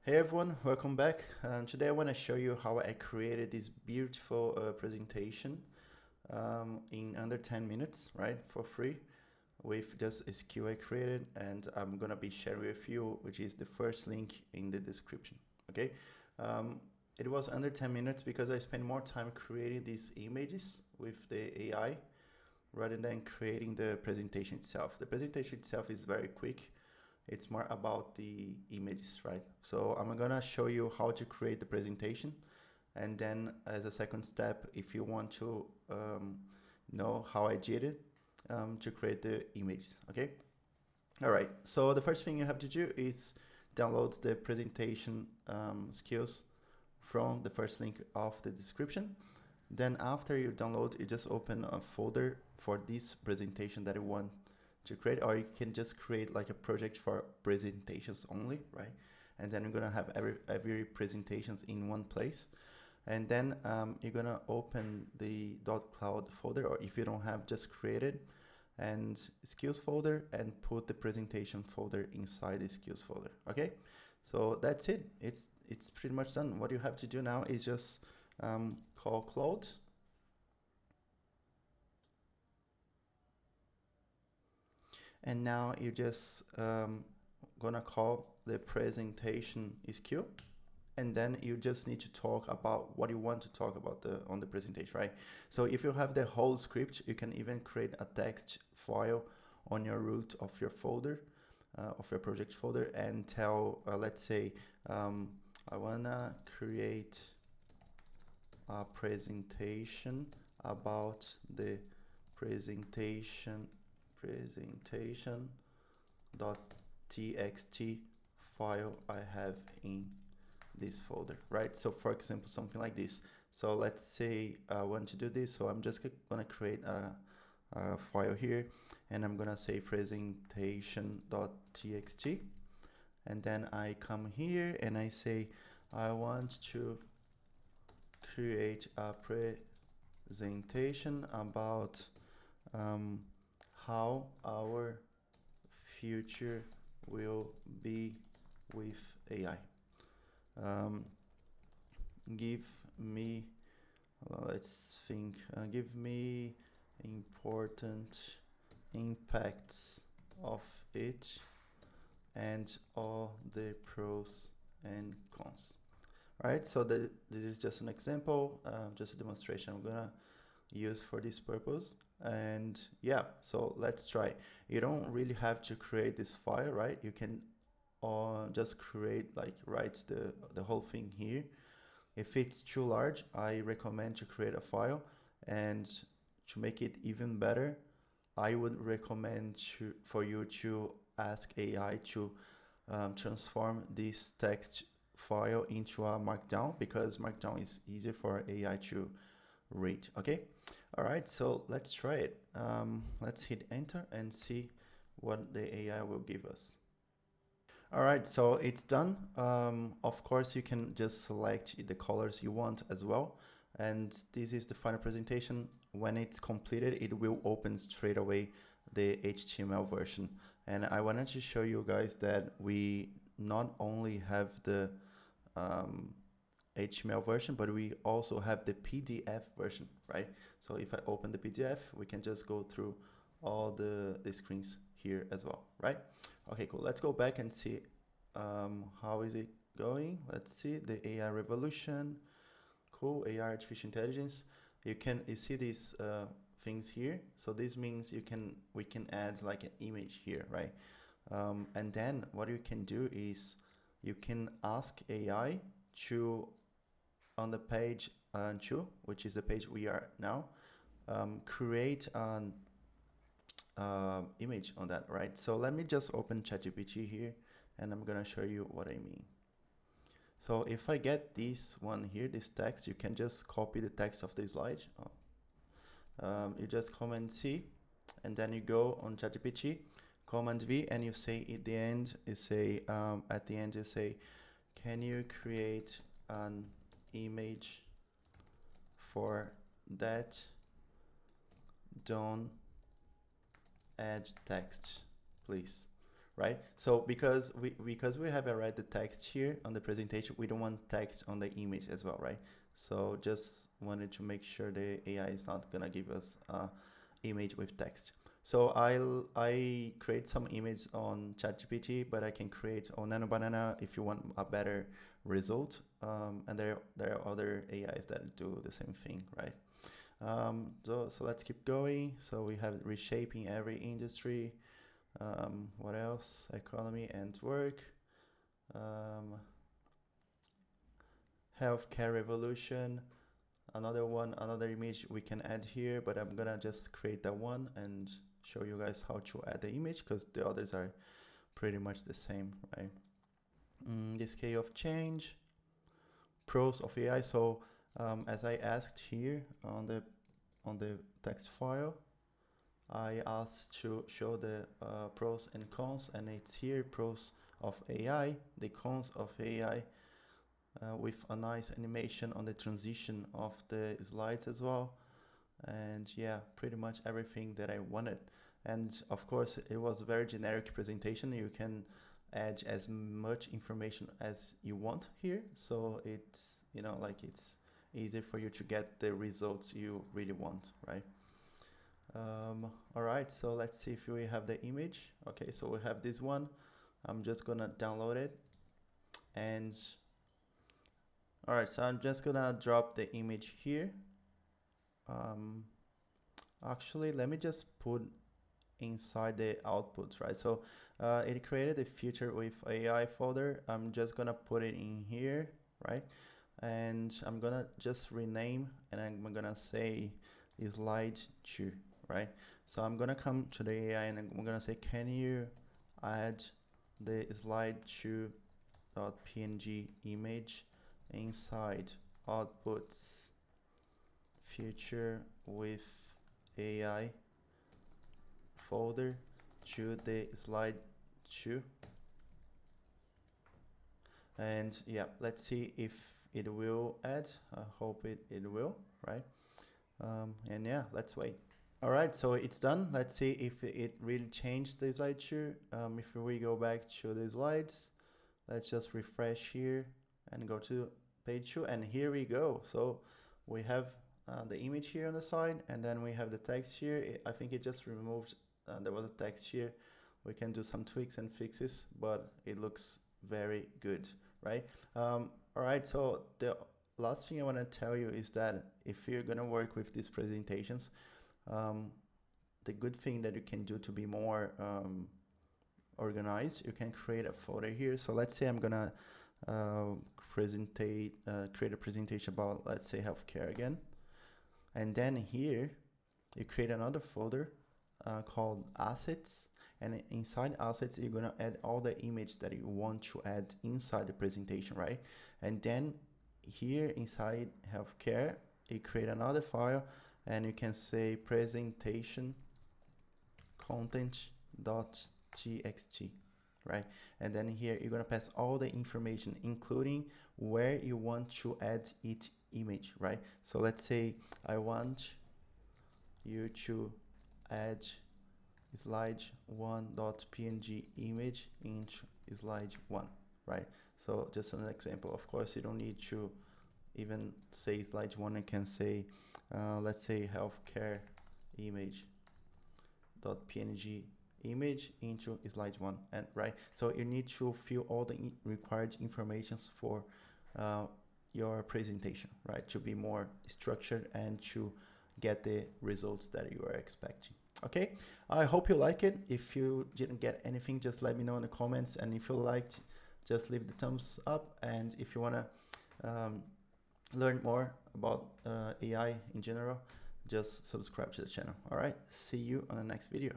Hey everyone, welcome back. Today I want to show you how I created this beautiful presentation in under 10 minutes, right, for free, with just a skill I created, and I'm gonna be sharing with you, which is the first link in the description. Okay, um, it was under 10 minutes because I spent more time creating these images with the AI rather than creating the presentation itself. The presentation itself is very quick. It's more about the images, right? So I'm gonna show you how to create the presentation, and then as a second step, if you want to know how I did it, to create the images. Okay. All right. So the first thing you have to do is download the presentation skills from the first link of the description. Then after you download, you just open a folder for this presentation that you want to create, or you can just create like a project for presentations only, right? And then you're gonna have every presentations in one place. And then you're gonna open the .cloud folder, or if you don't have, just create it, and skills folder, and put the presentation folder inside the skills folder. Okay, so that's it. It's pretty much done. What you have to do now is just call Claude, and now you just gonna call the presentation skill, and then you just need to talk about what you want to talk about on the presentation, right? So if you have the whole script, you can even create a text file on your root of your folder, of your project folder, and tell, let's say, I wanna create a presentation about the presentation.txt file I have in this folder, right? So for example, something like this. So let's say I want to do this, so I'm just gonna create a file here, and I'm gonna say presentation.txt, and then I come here and I say I want to create a presentation about how our future will be with AI. Give me, let's think, give me important impacts of it and all the pros and cons. All right, so this is just an example, just a demonstration I'm gonna use for this purpose. And yeah, so let's try. You don't really have to create this file, right? You can just create, like, write the whole thing here. If it's too large, I recommend to create a file, and to make it even better, I would recommend for you to ask AI to transform this text file into a markdown, because markdown is easier for AI to read. Okay. All right, so let's try it. Let's hit enter and see what the AI will give us. All right, so it's done. Of course, you can just select the colors you want as well. And this is the final presentation. When it's completed, it will open straight away the HTML version. And I wanted to show you guys that we not only have the HTML version, but we also have the PDF version, right? So if I open the PDF, we can just go through all the screens here as well, right? Okay, cool. Let's go back and see how is it going. Let's see the AI revolution. Cool. AI, artificial intelligence. You see these things here. So this means we can add like an image here, right? And then what you can do is you can ask AI to, on the page 2, which is the page we are now, create an image on that, right? So let me just open ChatGPT here, and I'm gonna show you what I mean. So if I get this one here, this text, you can just copy the text of the slide. You just Command C, and then you go on ChatGPT, Command V, and you say at the end, you say can you create an image for that? Don't add text, please. right? So because we have already the text here on the presentation, we don't want text on the image as well, right? So just wanted to make sure the AI is not gonna give us image with text. So I create some image on ChatGPT, but I can create on Nano Banana if you want a better result. And there are other AIs that do the same thing, right? So let's keep going. So we have reshaping every industry. What else? Economy and work. Healthcare revolution. Another image we can add here, but I'm gonna just create that one and show you guys how to add the image, because the others are pretty much the same, right? The scale of change, pros of AI. So as I asked here on the text file, I asked to show the pros and cons, and it's here, pros of AI, the cons of AI, with a nice animation on the transition of the slides as well. And yeah, pretty much everything that I wanted. And of course, it was a very generic presentation. You can add as much information as you want here. So it's, you know, like it's easy for you to get the results you really want, right? All right, so let's see if we have the image. Okay, so we have this one. I'm just gonna download it. And all right, so I'm just gonna drop the image here. Actually, let me just put inside the output, right? So it created a feature with AI folder. I'm just gonna put it in here, right? And I'm gonna just rename, and I'm gonna say slide 2, right? So I'm gonna come to the AI and I'm gonna say, can you add the slide 2.png image inside outputs feature with AI folder to the slide 2. And yeah, let's see if it will add. I hope it will, right? And yeah, let's wait. All right, so it's done. Let's see if it really changed the slide 2. If we go back to the slides, let's just refresh here and go to page 2, and here we go. So we have the image here on the side, and then we have the text here. I think it just removed, there was a text here. We can do some tweaks and fixes, but it looks very good, right? All right, so the last thing I want to tell you is that if you're gonna work with these presentations, the good thing that you can do to be more organized, you can create a folder here. So let's say I'm gonna create a presentation about, let's say, healthcare again. And then here you create another folder called assets, and inside assets you're gonna add all the image that you want to add inside the presentation, right? And then here inside healthcare you create another file, and you can say presentation content.txt, right? And then here you're gonna pass all the information, including where you want to add each image, right? So let's say I want you to add slide 1.png image into slide 1, right? So just an example. Of course, you don't need to even say slide 1. You can say let's say healthcare image.png image into slide 1, and right, so you need to fill all the required informations for your presentation, right, to be more structured and to get the results that you are expecting. Okay, I hope you like it. If you didn't get anything, just let me know in the comments, and if you liked, just leave the thumbs up. And if you want to learn more about AI in general, just subscribe to the channel. All right, see you on the next video.